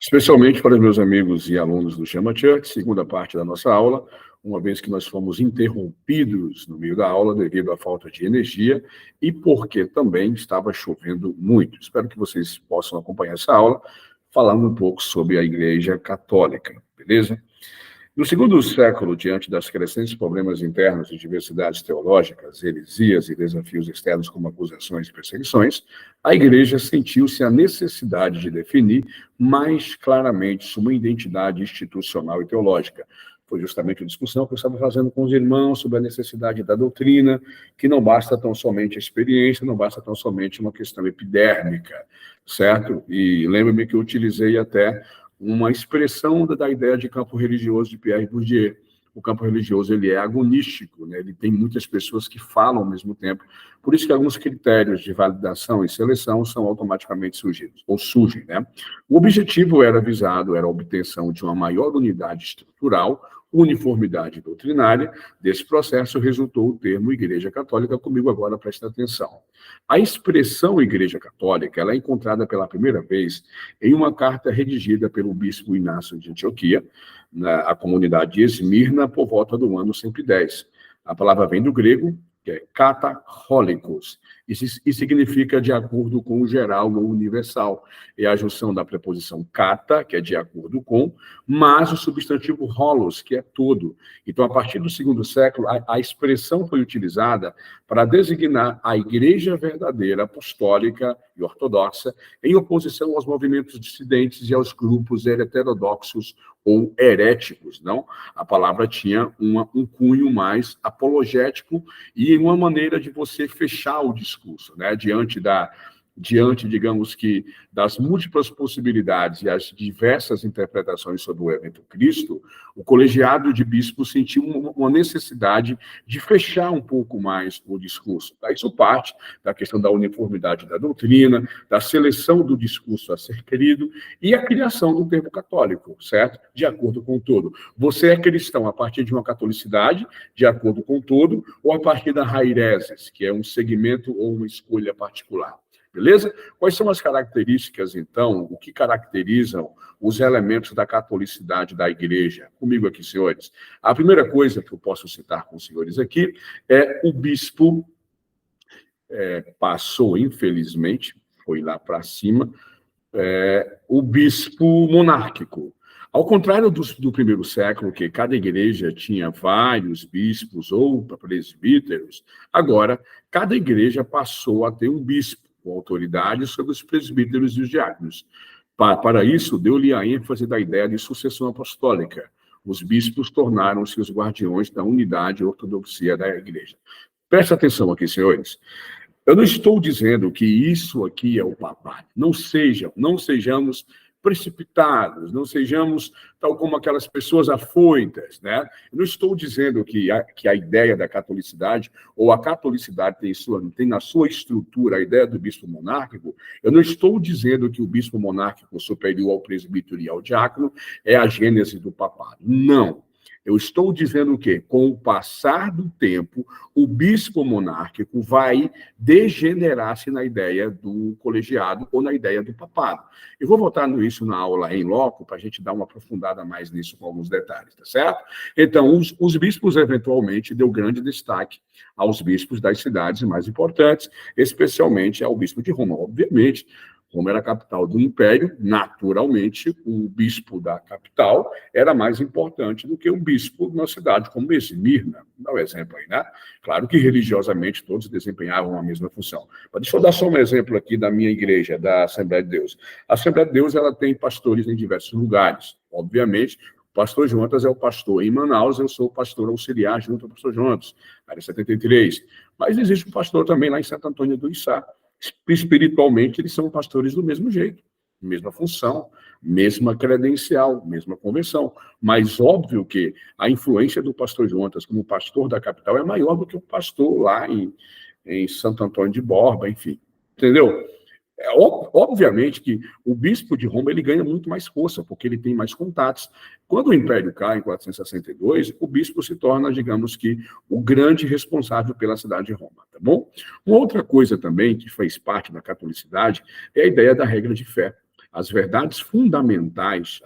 Especialmente para os meus amigos e alunos do Chama Church, segunda parte da nossa aula, uma vez que nós fomos interrompidos no meio da aula devido à falta de energia e porque também estava chovendo muito. Espero que vocês possam acompanhar essa aula falando um pouco sobre a Igreja Católica, beleza? No segundo século, diante das crescentes problemas internos de diversidades teológicas, heresias e desafios externos como acusações e perseguições, a Igreja sentiu-se a necessidade de definir mais claramente sua identidade institucional e teológica. Foi justamente a discussão que eu estava fazendo com os irmãos sobre a necessidade da doutrina, que não basta tão somente a experiência, não basta tão somente uma questão epidérmica, certo? E lembro-me que eu utilizei até uma expressão da ideia de campo religioso de Pierre Bourdieu. O campo religioso ele é agonístico, né? Ele tem muitas pessoas que falam ao mesmo tempo. Por isso que alguns critérios de validação e seleção são automaticamente surgidos, ou surgem, né? O objetivo era visado, era a obtenção de uma maior unidade estrutural, uniformidade doutrinária. Desse processo resultou o termo Igreja Católica. Comigo agora, presta atenção. A expressão Igreja Católica ela é encontrada pela primeira vez em uma carta redigida pelo bispo Inácio de Antioquia, na comunidade de Esmirna, por volta do ano 110. A palavra vem do grego, que é kataholikos, e significa de acordo com o geral ou universal. É a junção da preposição kata, que é de acordo com, mais o substantivo holos, que é todo. Então, a partir do segundo século, a expressão foi utilizada para designar a igreja verdadeira, apostólica e ortodoxa, em oposição aos movimentos dissidentes e aos grupos heterodoxos ou heréticos, não? A palavra tinha um cunho mais apologético e uma maneira de você fechar o discurso, né? Diante, digamos que, das múltiplas possibilidades e as diversas interpretações sobre o evento Cristo, o colegiado de bispos sentiu uma necessidade de fechar um pouco mais o discurso. Isso parte da questão da uniformidade da doutrina, da seleção do discurso a ser querido e a criação do termo católico, certo? De acordo com o todo. Você é cristão a partir de uma catolicidade, de acordo com o todo, ou a partir da raireses, que é um segmento ou uma escolha particular. Beleza? Quais são as características, então, o que caracterizam os elementos da catolicidade da igreja? Comigo aqui, senhores. A primeira coisa que eu posso citar com os senhores aqui é o bispo passou, infelizmente, foi lá para cima, o bispo monárquico. Ao contrário do primeiro século, que cada igreja tinha vários bispos ou presbíteros, agora cada igreja passou a ter um bispo com autoridade sobre os presbíteros e os diáconos. Para isso, deu-lhe a ênfase da ideia de sucessão apostólica. Os bispos tornaram-se os guardiões da unidade e ortodoxia da igreja. Presta atenção aqui, senhores. Eu não estou dizendo que isso aqui é o papado. Não sejamos precipitados, não sejamos tal como aquelas pessoas afoitas, né? Eu não estou dizendo que a ideia da catolicidade, ou a catolicidade tem na sua estrutura a ideia do bispo monárquico. Eu não estou dizendo que o bispo monárquico superior ao presbítero e ao diácono é a gênese do papado. Não. Eu estou dizendo que, com o passar do tempo, o bispo monárquico vai degenerar-se na ideia do colegiado ou na ideia do papado. Eu vou voltar nisso na aula em loco, para a gente dar uma aprofundada mais nisso com alguns detalhes, tá certo? Então, os bispos, eventualmente, deu grande destaque aos bispos das cidades mais importantes, especialmente ao bispo de Roma. Obviamente, Roma era a capital do império, naturalmente, o bispo da capital era mais importante do que o bispo de uma cidade como Esmirna. Dá um exemplo aí, né? Claro que religiosamente todos desempenhavam a mesma função. Mas deixa eu dar só um exemplo aqui da minha igreja, da Assembleia de Deus. A Assembleia de Deus ela tem pastores em diversos lugares. Obviamente, o pastor Jonas é o pastor em Manaus, eu sou o pastor auxiliar junto ao pastor Jonas, área 73. Mas existe um pastor também lá em Santo Antônio do Içá. Espiritualmente, eles são pastores do mesmo jeito, mesma função, mesma credencial, mesma convenção. Mas óbvio que a influência do pastor Jonas como pastor da capital é maior do que o pastor lá em Santo Antônio de Borba, enfim. Entendeu? Obviamente que o bispo de Roma ele ganha muito mais força, porque ele tem mais contatos. Quando o Império cai, em 462, o bispo se torna, digamos que, o grande responsável pela cidade de Roma, tá bom? Uma outra coisa também que fez parte da catolicidade é a ideia da regra de fé. as verdades fundamentais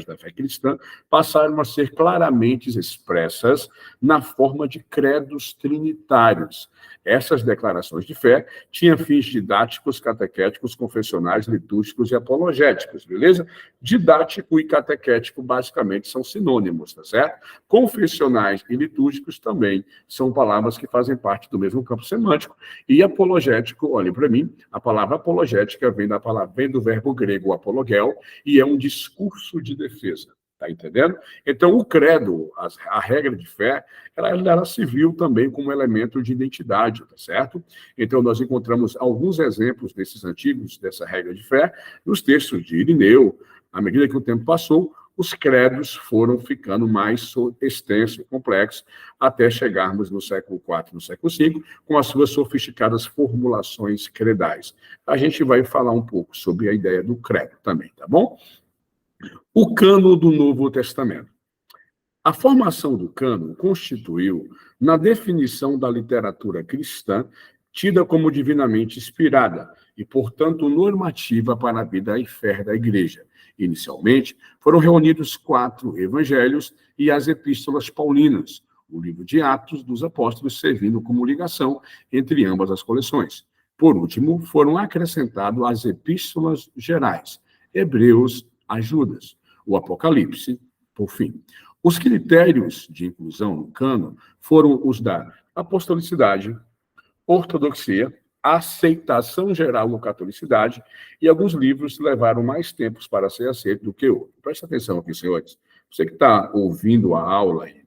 da fé cristã passaram a ser claramente expressas na forma de credos trinitários. Essas declarações de fé tinham fins didáticos, catequéticos, confessionais, litúrgicos e apologéticos, beleza? Didático e catequético basicamente são sinônimos, tá certo? Confessionais e litúrgicos também são palavras que fazem parte do mesmo campo semântico. E apologético, olhe para mim, a palavra apologética vem do verbo grego apologel e é um discurso de defesa. Está entendendo? Então, o credo, a regra de fé, ela se viu também como elemento de identidade, tá certo? Então, nós encontramos alguns exemplos desses antigos, dessa regra de fé, nos textos de Irineu. À medida que o tempo passou, os credos foram ficando mais extensos e complexos, até chegarmos no século IV, no século V, com as suas sofisticadas formulações credais. A gente vai falar um pouco sobre a ideia do credo também, tá bom? O cânon do Novo Testamento. A formação do cânon constituiu na definição da literatura cristã, tida como divinamente inspirada e, portanto, normativa para a vida e fé da Igreja. Inicialmente, foram reunidos 4 evangelhos e as epístolas paulinas, o livro de Atos dos Apóstolos servindo como ligação entre ambas as coleções. Por último, foram acrescentadas as epístolas gerais, Hebreus a Judas, o Apocalipse, por fim. Os critérios de inclusão no cânon foram os da apostolicidade, ortodoxia, aceitação geral no catolicidade, e alguns livros levaram mais tempo para ser aceitos do que outros. Presta atenção aqui, senhores. Você que está ouvindo a aula e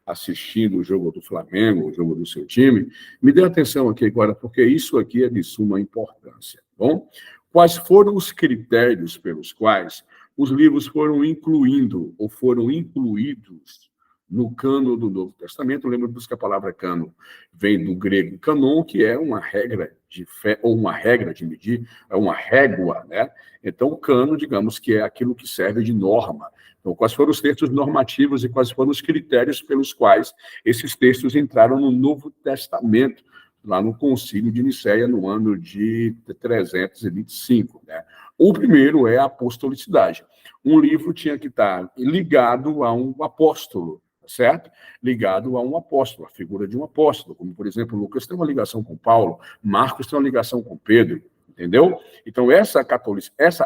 assistindo o jogo do Flamengo, o jogo do seu time, me dê atenção aqui agora, porque isso aqui é de suma importância, tá bom? Quais foram os critérios pelos quais os livros foram incluindo ou foram incluídos no cânon do Novo Testamento? Lembra-vos que a palavra cânon vem do grego canon, que é uma regra de fé, ou uma regra de medir, é uma régua, né? Então, o cânon, digamos que é aquilo que serve de norma. Então, quais foram os textos normativos e quais foram os critérios pelos quais esses textos entraram no Novo Testamento, lá no Concílio de Nicéia, no ano de 325, né? O primeiro é a apostolicidade. Um livro tinha que estar ligado a um apóstolo, certo? Ligado a um apóstolo, a figura de um apóstolo, como, por exemplo, Lucas tem uma ligação com Paulo, Marcos tem uma ligação com Pedro, entendeu? Então, essa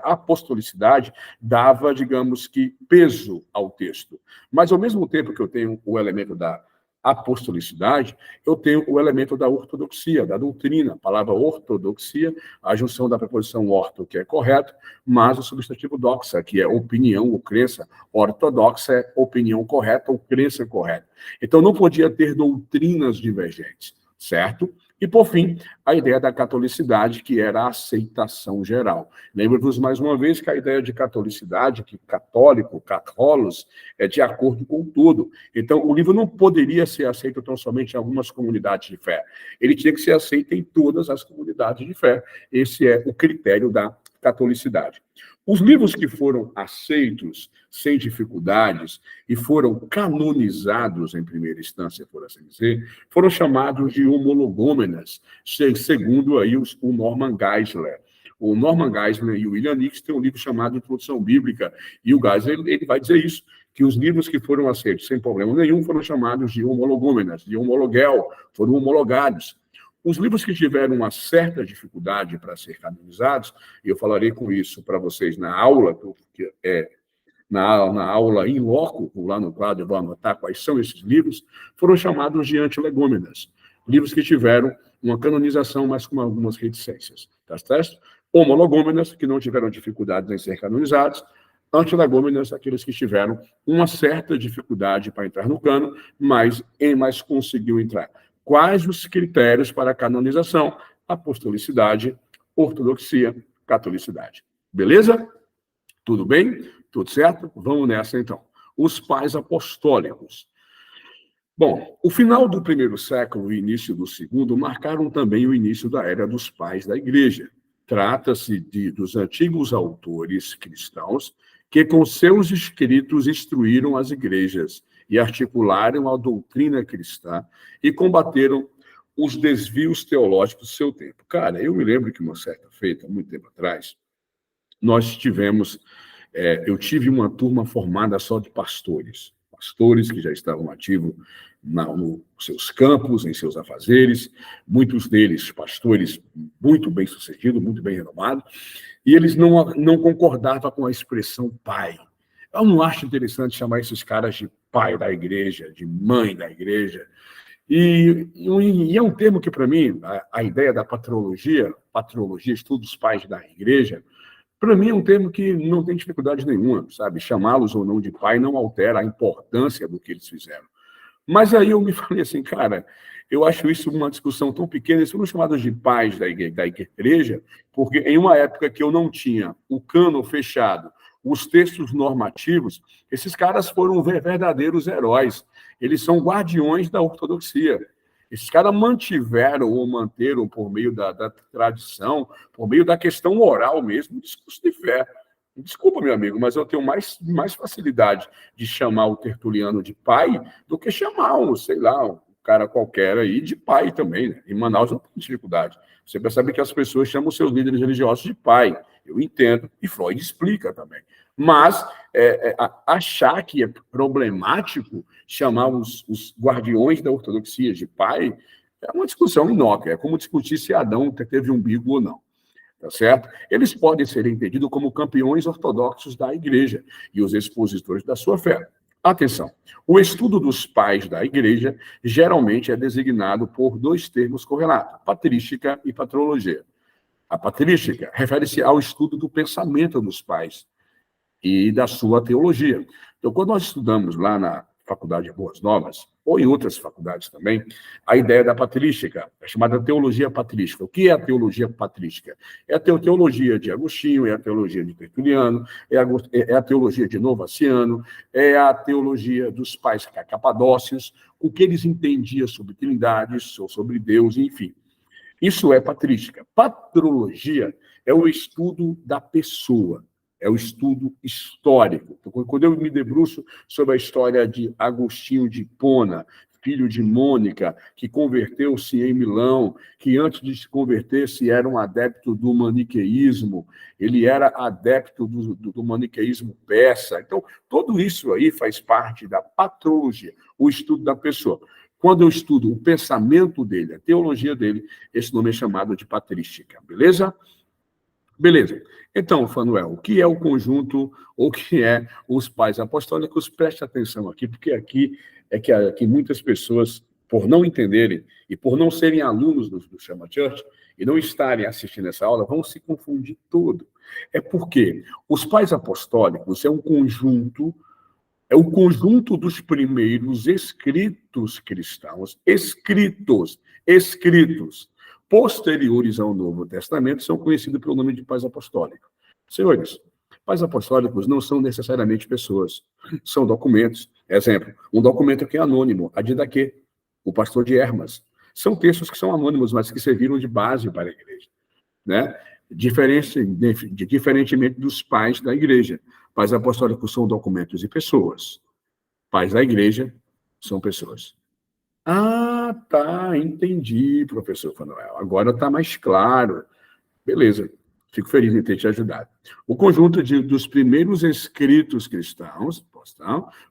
apostolicidade dava, digamos que, peso ao texto. Mas, ao mesmo tempo que eu tenho o elemento da apostolicidade, eu tenho o elemento da ortodoxia, da doutrina. A palavra ortodoxia, a junção da preposição orto, que é correto, mas o substantivo doxa, que é opinião ou crença. Ortodoxa é opinião correta ou crença correta. Então, não podia ter doutrinas divergentes, certo? E, por fim, a ideia da catolicidade, que era a aceitação geral. Lembro-vos mais uma vez que a ideia de catolicidade, que católico, católos, é de acordo com tudo. Então, o livro não poderia ser aceito tão somente em algumas comunidades de fé. Ele tinha que ser aceito em todas as comunidades de fé. Esse é o critério da catolicidade. Os livros que foram aceitos sem dificuldades e foram canonizados em primeira instância, por assim dizer, foram chamados de homologômenas, segundo aí o Norman Geisler. O Norman Geisler e o William Nix têm um livro chamado Introdução Bíblica, e o Geisler ele vai dizer isso, que os livros que foram aceitos sem problema nenhum foram chamados de homologômenas, de homologel, foram homologados. Os livros que tiveram uma certa dificuldade para ser canonizados, e eu falarei com isso para vocês na aula, na aula in loco, lá no quadro eu vou anotar quais são esses livros, foram chamados de antilegômenas. Livros que tiveram uma canonização, mas com algumas reticências. Tá certo? Homologômenas, que não tiveram dificuldades em ser canonizados. Antilegômenas, aqueles que tiveram uma certa dificuldade para entrar no cânon, mas conseguiu entrar. Quais os critérios para a canonização? Apostolicidade, ortodoxia, catolicidade. Beleza? Tudo bem? Tudo certo? Vamos nessa, então. Os pais apostólicos. Bom, o final do primeiro século e início do segundo marcaram também o início da era dos pais da Igreja. Trata-se dos antigos autores cristãos que, com seus escritos, instruíram as igrejas e articularam a doutrina cristã e combateram os desvios teológicos do seu tempo. Cara, eu me lembro que uma certa feita, muito tempo atrás, nós tivemos, eu tive uma turma formada só de pastores que já estavam ativos nos seus campos, em seus afazeres, muitos deles pastores muito bem-sucedidos, muito bem renomados, e eles não concordavam com a expressão pai. Eu não acho interessante chamar esses caras de pai da igreja, de mãe da igreja. E é um termo que, para mim, a ideia da patrologia, estudo dos pais da igreja, para mim é um termo que não tem dificuldade nenhuma, sabe? Chamá-los ou não de pai não altera a importância do que eles fizeram. Mas aí eu me falei assim, cara, eu acho isso uma discussão tão pequena, eles foram chamados de pais da igreja, porque em uma época que eu não tinha o cano fechado, os textos normativos, esses caras foram verdadeiros heróis. Eles são guardiões da ortodoxia. Esses caras mantiveram ou manteram, por meio da tradição, por meio da questão oral mesmo, o discurso de fé. Desculpa, meu amigo, mas eu tenho mais facilidade de chamar o Tertuliano de pai do que chamar sei lá, um cara qualquer aí de pai também. Né? Em Manaus não tem dificuldade. Você percebe que as pessoas chamam seus líderes religiosos de pai. Eu entendo, e Freud explica também. Mas achar que é problemático chamar os guardiões da ortodoxia de pai é uma discussão inócua. É como discutir se Adão teve umbigo ou não. Tá certo? Eles podem ser entendidos como campeões ortodoxos da igreja e os expositores da sua fé. Atenção, o estudo dos pais da igreja geralmente é designado por dois termos correlatos, patrística e patrologia. A patrística refere-se ao estudo do pensamento dos pais e da sua teologia. Então, quando nós estudamos lá na Faculdade de Boas Novas, ou em outras faculdades também, a ideia da patrística, é chamada teologia patrística. O que é a teologia patrística? É a teologia de Agostinho, é a teologia de Tertuliano, é a teologia de Novaciano, é a teologia dos pais capadócios, o que eles entendiam sobre trindades, sobre Deus, enfim. Isso é patrística. Patrologia é o estudo da pessoa, é o estudo histórico. Então, quando eu me debruço sobre a história de Agostinho de Hipona, filho de Mônica, que converteu-se em Milão, que antes de se converter-se era um adepto do maniqueísmo, ele era adepto do maniqueísmo persa. Então, tudo isso aí faz parte da patrologia, o estudo da pessoa. Quando eu estudo o pensamento dele, a teologia dele, esse nome é chamado de patrística, beleza? Beleza. Então, Fanuel, o que é o conjunto, ou o que é os pais apostólicos? Preste atenção aqui, porque aqui é que muitas pessoas, por não entenderem e por não serem alunos do Chama Church e não estarem assistindo essa aula, vão se confundir todo. É porque os pais apostólicos é o conjunto dos primeiros escritos cristãos, escritos, posteriores ao Novo Testamento, são conhecidos pelo nome de pais apostólicos. Senhores, pais apostólicos não são necessariamente pessoas, são documentos. Exemplo, um documento que é anônimo, a Didaquê, o pastor de Hermas. São textos que são anônimos, mas que serviram de base para a igreja. Né? Diferentemente dos pais da igreja. Pais apostólicos são documentos e pessoas. Pais da igreja são pessoas. Ah, tá, entendi, professor Fanuel. Agora está mais claro. Beleza, fico feliz em ter te ajudado. O conjunto dos primeiros escritos cristãos,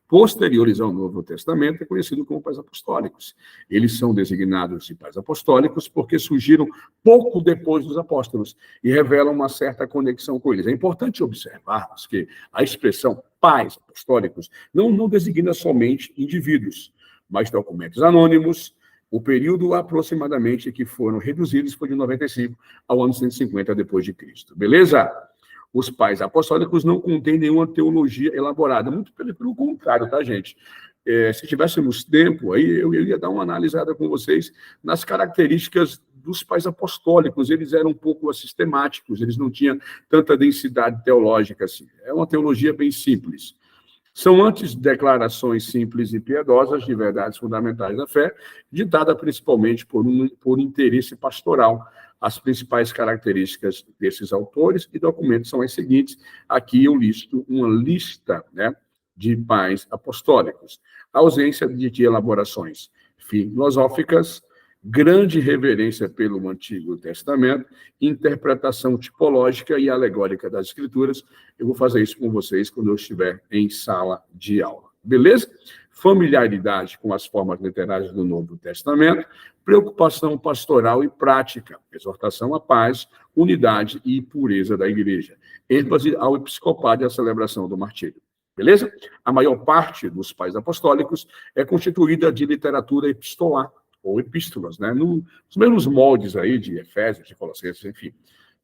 posteriores ao Novo Testamento, é conhecido como pais apostólicos. Eles são designados de pais apostólicos porque surgiram pouco depois dos apóstolos e revelam uma certa conexão com eles. É importante observarmos que a expressão pais apostólicos não designa somente indivíduos, mas documentos anônimos. O período aproximadamente que foram reduzidos foi de 95 ao ano 150 depois de Cristo. Beleza? Os pais apostólicos não contêm nenhuma teologia elaborada, muito pelo contrário, tá, gente? Se tivéssemos tempo, aí eu ia dar uma analisada com vocês nas características dos pais apostólicos. Eles eram um pouco sistemáticos, eles não tinham tanta densidade teológica assim. É uma teologia bem simples. São antes declarações simples e piedosas de verdades fundamentais da fé, ditada principalmente por interesse pastoral. As principais características desses autores e documentos são as seguintes. Aqui eu listo uma lista, né, de pais apostólicos. A ausência de elaborações filosóficas, grande reverência pelo Antigo Testamento, interpretação tipológica e alegórica das Escrituras. Eu vou fazer isso com vocês quando eu estiver em sala de aula. Beleza? Familiaridade com as formas literárias do Novo Testamento, preocupação pastoral e prática, exortação à paz, unidade e pureza da igreja, ênfase ao episcopado e à celebração do martírio. Beleza? A maior parte dos pais apostólicos é constituída de literatura epistolar, ou epístolas, né? Nos mesmos moldes aí de Efésios, de Colossenses, enfim.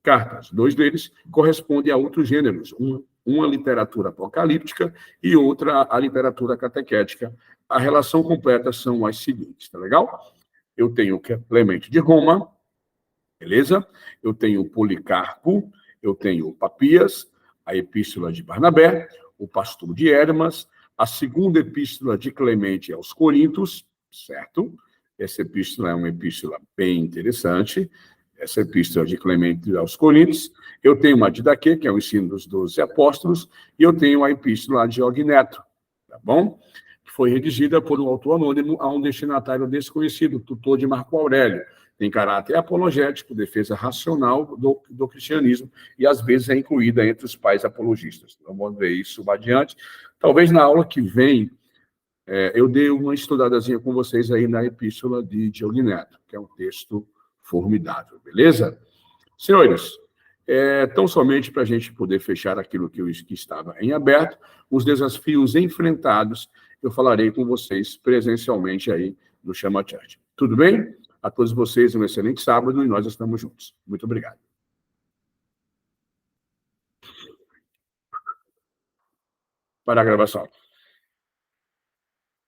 Cartas, 2 deles correspondem a outros gêneros, uma literatura apocalíptica e outra a literatura catequética. A relação completa são as seguintes, tá legal? Eu tenho Clemente de Roma, beleza? Eu tenho Policarpo, eu tenho Papias, a epístola de Barnabé, o pastor de Hermas, a segunda epístola de Clemente aos Coríntios, certo? Essa epístola é uma epístola bem interessante, essa epístola de Clemente aos Coríntios. Eu tenho uma de Didaquê, que é o ensino dos 12 apóstolos, e eu tenho a epístola de Ogneto, tá bom? Que foi redigida por um autor anônimo a um destinatário desconhecido, tutor de Marco Aurélio. Tem caráter apologético, defesa racional do cristianismo, e às vezes é incluída entre os pais apologistas. Vamos ver isso adiante. Talvez na aula que vem, eu dei uma estudadazinha com vocês aí na epístola de Diogneto, que é um texto formidável, beleza? Senhores, tão somente para a gente poder fechar aquilo que estava em aberto, os desafios enfrentados, eu falarei com vocês presencialmente aí no Chama Church. Tudo bem? A todos vocês, um excelente sábado e nós estamos juntos. Muito obrigado. Para a gravação.